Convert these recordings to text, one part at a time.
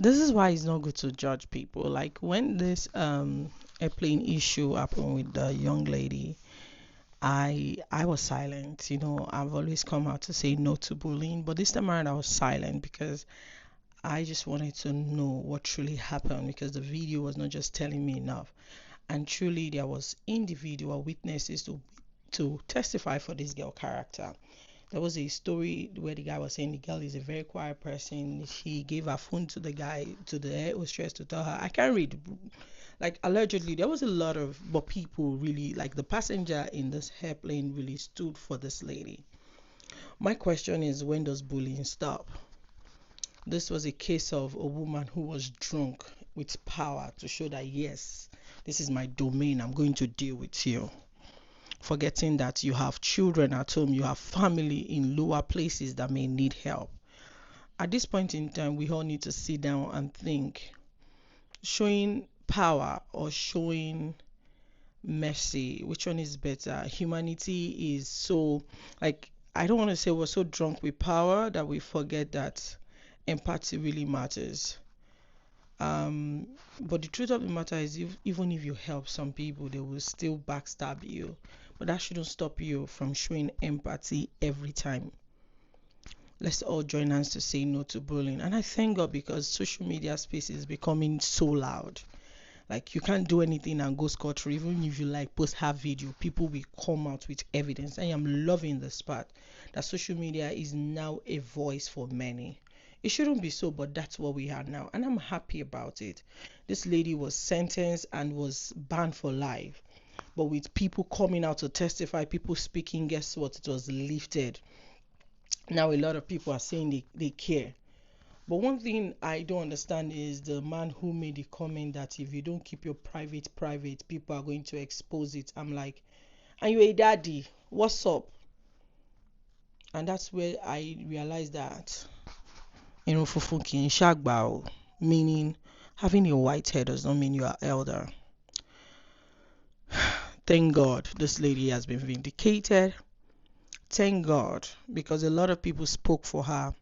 This is why it's not good to judge people. Like when this airplane issue happened with the young lady, I was silent. I've always come out to say no to bullying, but this time around I was silent because I just wanted to know what truly happened because the video was not just telling me enough. And truly there was individual witnesses to testify for this girl character. There was a story where the guy was saying the girl is a very quiet person. He gave her phone to the guy, to the air hostess to tell her, I can't read. Like allegedly, there was a lot of, but people really, like the passenger in this airplane really stood for this lady. My question is, when does bullying stop? This was a case of a woman who was drunk with power to show that, yes, this is my domain. I'm going to deal with you. Forgetting that you have children at home, you have family in lower places that may need help. At this point in time, we all need to sit down and think, showing power or showing mercy, which one is better? Humanity is so, like, I don't want to say we're so drunk with power that we forget that empathy really matters. Um, but the truth of the matter is, even if you help some people, they will still backstab you. But that shouldn't stop you from showing empathy every time. Let's all join hands to say no to bullying. And I thank God because social media space is becoming so loud. Like you can't do anything and go scot free. Even if you like post have video, people will come out with evidence. I am loving this part that social media is now a voice for many. It shouldn't be so, but that's what we are now, and I'm happy about it. This lady was sentenced and was banned for life, but with people coming out to testify, people speaking, guess what? It was lifted. Now a lot of people are saying they care. But one thing I don't understand is the man who made the comment that if you don't keep your private, people are going to expose it. I'm like, and you're a daddy, what's up? And that's where I realized that, fufu kì í ṣàgbà, meaning having a white hair does not mean you are elder. Thank God this lady has been vindicated. Thank God because a lot of people spoke for her.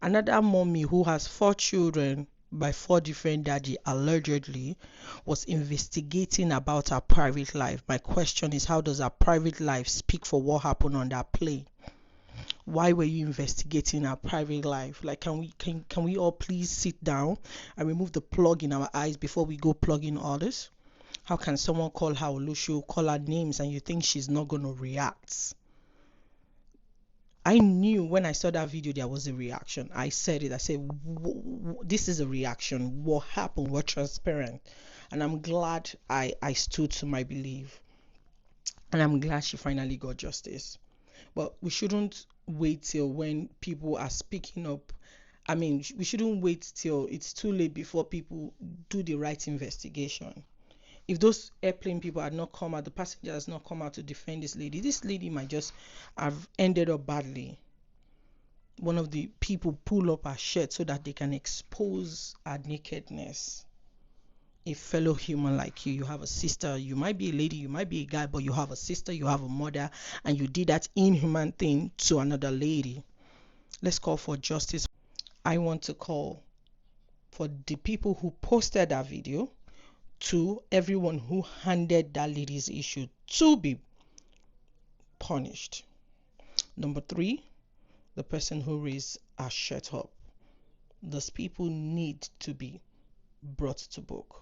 Another mommy who has 4 children by 4 different daddy allegedly was investigating about her private life. My question is, how does her private life speak for what happened on that plane? Why were you investigating her private life? Like, can we all please sit down and remove the plug in our eyes before we go plug in others? How can someone call her Olusho, call her names, and you think she's not going to react? I knew when I saw that video there was a reaction. I said it. I said, this is a reaction. What happened? We're transparent. And I'm glad I stood to my belief. And I'm glad she finally got justice. But we shouldn't wait till when people are speaking up. I mean, we shouldn't wait till it's too late before people do the right investigation. If those airplane people had not come out, the passenger has not come out to defend this lady might just have ended up badly. One of the people pull up her shirt so that they can expose her nakedness. A fellow human like you have a sister, you might be a lady, you might be a guy, but you have a sister, you have a mother, and you did that inhuman thing to another lady. Let's call for justice. I want to call for the people who posted that video, to everyone who handed that lady's issue, to be punished. Number 3, the person who raised her shirt up. Those people need to be brought to book.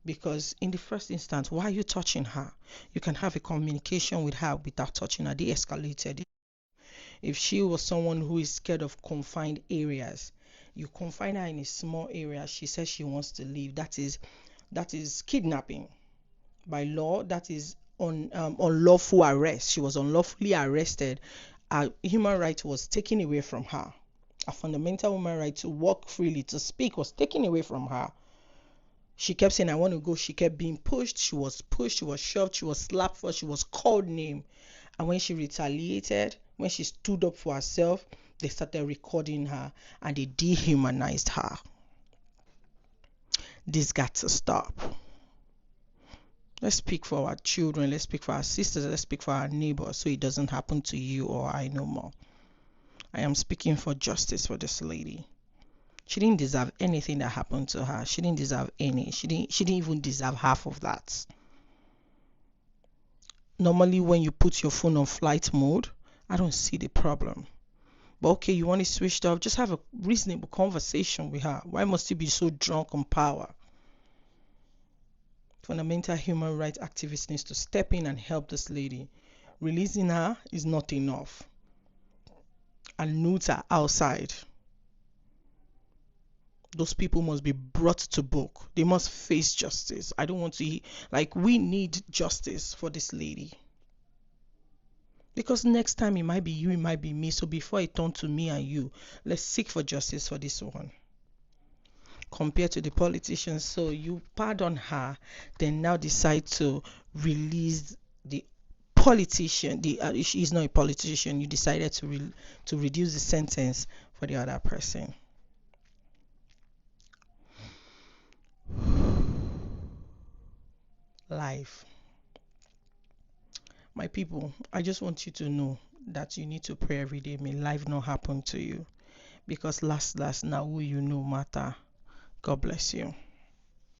Because in the first instance, why are you touching her? You can have a communication with her without touching her. They escalated. If she was someone who is scared of confined areas, you confine her in a small area, she says she wants to leave. That is kidnapping. By law, that is unlawful arrest. She was unlawfully arrested. A human right was taken away from her. A fundamental human right to walk freely, to speak, was taken away from her. She kept saying, I want to go. She kept being pushed. She was shoved, she was slapped first, she was called name. And when she retaliated, when she stood up for herself, they started recording her and they dehumanized her. This got to stop. Let's speak for our children. Let's speak for our sisters. Let's speak for our neighbors so it doesn't happen to you or I no more. I am speaking for justice for this lady. She didn't deserve anything that happened to her. She didn't deserve any. She didn't even deserve half of that. Normally when you put your phone on flight mode, I don't see the problem. But okay, you want it switched off, just have a reasonable conversation with her. Why must you be so drunk on power? Fundamental human rights activists needs to step in and help this lady. Releasing her is not enough. And nudes are outside. Those people must be brought to book. They must face justice. I don't want to, like, we need justice for this lady. Because next time it might be you, it might be me. So before it turns to me and you, let's seek for justice for this one. Compared to the politicians, so you pardon her, then now decide to release the politician. She's not a politician. You decided to reduce the sentence for the other person. Life. My people, I just want you to know that you need to pray every day. May life not happen to you. Because last now who you know matter. God bless you.